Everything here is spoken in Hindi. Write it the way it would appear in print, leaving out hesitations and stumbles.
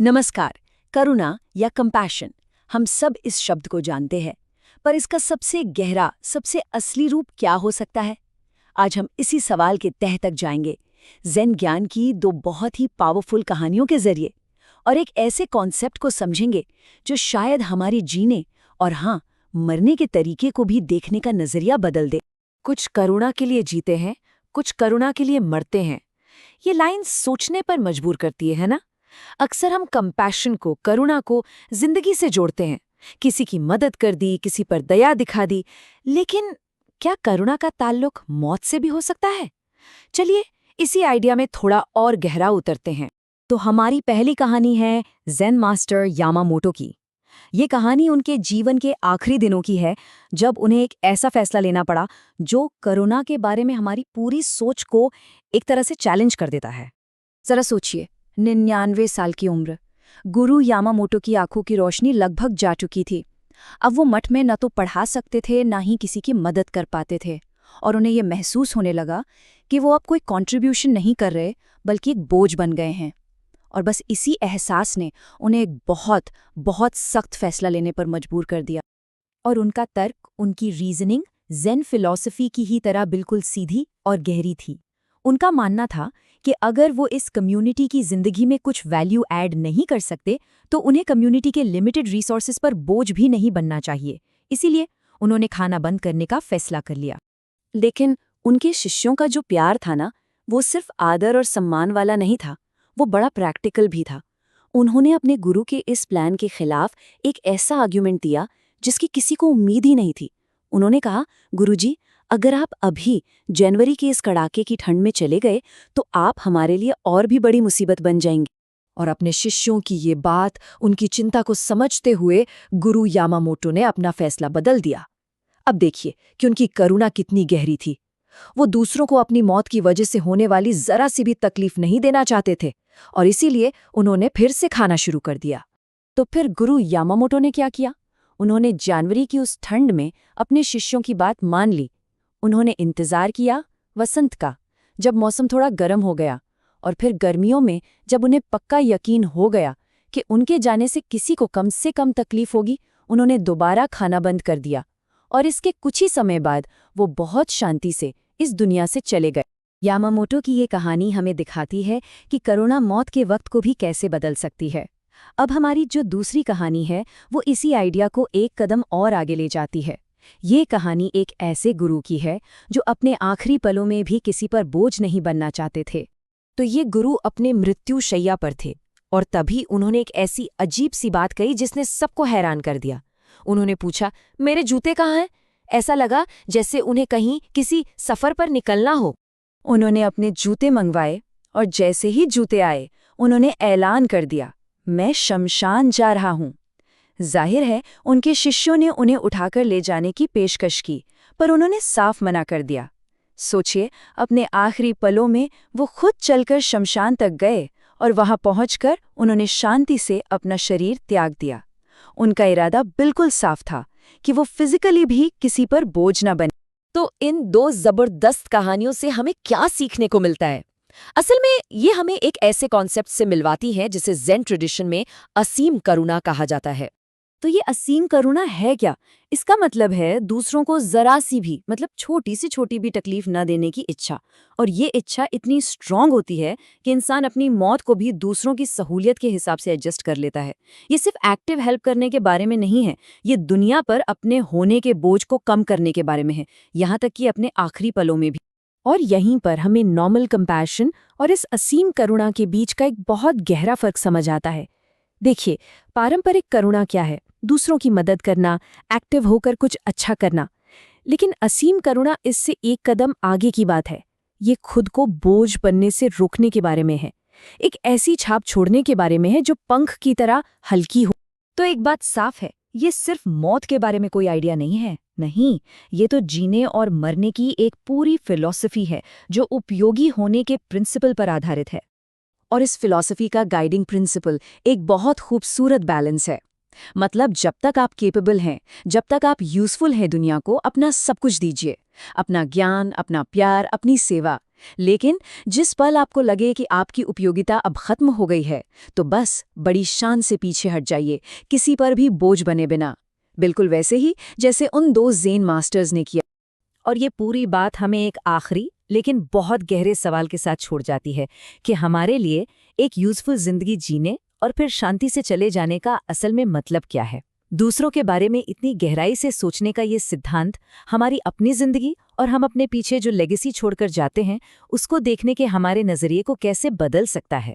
नमस्कार। करुणा या कंपैशन, हम सब इस शब्द को जानते हैं, पर इसका सबसे गहरा, सबसे असली रूप क्या हो सकता है? आज हम इसी सवाल के तह तक जाएंगे, ज़ेन ज्ञान की दो बहुत ही पावरफुल कहानियों के जरिए, और एक ऐसे कॉन्सेप्ट को समझेंगे जो शायद हमारी जीने और हाँ, मरने के तरीके को भी देखने का नजरिया बदल दे। कुछ करुणा के लिए जीते हैं, कुछ करुणा के लिए मरते हैं। ये लाइन सोचने पर मजबूर करती है ना? अक्सर हम कंपैशन को, करुणा को जिंदगी से जोड़ते हैं। किसी की मदद कर दी, किसी पर दया दिखा दी, लेकिन क्या करुणा का ताल्लुक मौत से भी हो सकता है? चलिए इसी आइडिया में थोड़ा और गहरा उतरते हैं। तो हमारी पहली कहानी है ज़ेन मास्टर यामामोटो की। ये कहानी उनके जीवन के आखिरी दिनों की है, जब उन्हें एक ऐसा फैसला लेना पड़ा जो करुणा के बारे में हमारी पूरी सोच को एक तरह से चैलेंज कर देता है। जरा सोचिए, 99 साल की उम्र, गुरु यामामोटो की आंखों की रोशनी लगभग जा चुकी थी। अब वो मठ में न तो पढ़ा सकते थे, ना ही किसी की मदद कर पाते थे, और उन्हें ये महसूस होने लगा कि वो अब कोई कंट्रीब्यूशन नहीं कर रहे, बल्कि एक बोझ बन गए हैं। और बस इसी एहसास ने उन्हें एक बहुत बहुत सख्त फैसला लेने पर मजबूर कर दिया। और उनका तर्क, उनकी रीजनिंग ज़ेन फिलॉसफी की ही तरह बिल्कुल सीधी और गहरी थी। उनका मानना था कि अगर वो इस कम्युनिटी की जिंदगी में कुछ वैल्यू ऐड नहीं कर सकते, तो उन्हें कम्युनिटी के लिमिटेड रिसोर्सेज पर बोझ भी नहीं बनना चाहिए। इसीलिए उन्होंने खाना बंद करने का फैसला कर लिया। लेकिन उनके शिष्यों का जो प्यार था ना, वो सिर्फ आदर और सम्मान वाला नहीं था, वो बड़ा प्रैक्टिकल भी था। उन्होंने अपने गुरु के इस प्लान के खिलाफ एक ऐसा आर्ग्यूमेंट दिया जिसकी किसी को उम्मीद ही नहीं थी। उन्होंने कहा, गुरुजी, अगर आप अभी जनवरी के इस कड़ाके की ठंड में चले गए तो आप हमारे लिए और भी बड़ी मुसीबत बन जाएंगे। और अपने शिष्यों की ये बात, उनकी चिंता को समझते हुए गुरु यामामोटो ने अपना फैसला बदल दिया। अब देखिए कि उनकी करुणा कितनी गहरी थी। वो दूसरों को अपनी मौत की वजह से होने वाली जरा सी भी तकलीफ नहीं देना चाहते थे, और इसीलिए उन्होंने फिर से खाना शुरू कर दिया। तो फिर गुरु यामामोटो ने क्या किया? उन्होंने जनवरी की उस ठंड में अपने शिष्यों की बात मान ली। उन्होंने इंतजार किया वसंत का, जब मौसम थोड़ा गर्म हो गया, और फिर गर्मियों में जब उन्हें पक्का यकीन हो गया कि उनके जाने से किसी को कम से कम तकलीफ होगी, उन्होंने दोबारा खाना बंद कर दिया। और इसके कुछ ही समय बाद वो बहुत शांति से इस दुनिया से चले गए। यामामोटो की ये कहानी हमें दिखाती है कि करुणा मौत के वक्त को भी कैसे बदल सकती है। अब हमारी जो दूसरी कहानी है, वो इसी आइडिया को एक कदम और आगे ले जाती है। ये कहानी एक ऐसे गुरु की है जो अपने आखिरी पलों में भी किसी पर बोझ नहीं बनना चाहते थे। तो ये गुरु अपने मृत्यु शैया पर थे, और तभी उन्होंने एक ऐसी अजीब सी बात कही जिसने सबको हैरान कर दिया। उन्होंने पूछा, मेरे जूते कहाँ हैं? ऐसा लगा जैसे उन्हें कहीं किसी सफर पर निकलना हो। उन्होंने अपने जूते मंगवाए, और जैसे ही जूते आए, उन्होंने ऐलान कर दिया, मैं शमशान जा रहा हूँ। जाहिर है उनके शिष्यों ने उन्हें उठाकर ले जाने की पेशकश की, पर उन्होंने साफ मना कर दिया। सोचिए, अपने आखिरी पलों में वो खुद चलकर शमशान तक गए, और वहां पहुंचकर उन्होंने शांति से अपना शरीर त्याग दिया। उनका इरादा बिल्कुल साफ था कि वो फिजिकली भी किसी पर बोझ न बने। तो इन दो जबरदस्त कहानियों से हमें क्या सीखने को मिलता है? असल में ये हमें एक ऐसे कॉन्सेप्ट से मिलवाती है जिसे ज़ेन ट्रेडिशन में असीम करुणा कहा जाता है। तो ये असीम करुणा है क्या? इसका मतलब है दूसरों को जरा सी भी, मतलब छोटी से छोटी भी तकलीफ न देने की इच्छा। और ये इच्छा इतनी स्ट्रांग होती है कि इंसान अपनी मौत को भी दूसरों की सहूलियत के हिसाब से एडजस्ट कर लेता है। ये सिर्फ एक्टिव हेल्प करने के बारे में नहीं है, ये दुनिया पर अपने होने के बोझ को कम करने के बारे में है, यहाँ तक कि अपने आखिरी पलों में भी। और यहीं पर हमें नॉर्मल कंपैशन और इस असीम करुणा के बीच का एक बहुत गहरा फर्क समझ आता है। देखिए, पारंपरिक करुणा क्या है? दूसरों की मदद करना, एक्टिव होकर कुछ अच्छा करना। लेकिन असीम करुणा इससे एक कदम आगे की बात है। ये खुद को बोझ बनने से रोकने के बारे में है, एक ऐसी छाप छोड़ने के बारे में है जो पंख की तरह हल्की हो। तो एक बात साफ है, ये सिर्फ मौत के बारे में कोई आइडिया नहीं है। नहीं, ये तो जीने और मरने की एक पूरी फिलॉसफी है जो उपयोगी होने के प्रिंसिपल पर आधारित है। और इस फिलॉसफी का गाइडिंग प्रिंसिपल एक बहुत खूबसूरत बैलेंस है। मतलब जब तक आप केपेबल हैं, जब तक आप यूजफुल हैं दुनिया को, अपना सब कुछ दीजिए। अपना ज्ञान, अपना प्यार, अपनी सेवा। लेकिन जिस पल आपको लगे कि आपकी उपयोगिता अब खत्म हो गई है, तो बस बड़ी शान से पीछे हट जाइए, किसी पर भी बोझ बने बिना। बिल्कुल वैसे ही जैसे उन 2 ज़ेन मास्टर्स ने किया। और ये पूरी बात हमें एक आखिरी लेकिन बहुत गहरे सवाल के साथ छोड़ जाती है कि हमारे लिए एक यूजफुल जिंदगी जीने और फिर शांति से चले जाने का असल में मतलब क्या है। दूसरों के बारे में इतनी गहराई से सोचने का ये सिद्धांत हमारी अपनी जिंदगी और हम अपने पीछे जो लेगेसी छोड़कर जाते हैं उसको देखने के हमारे नजरिए को कैसे बदल सकता है।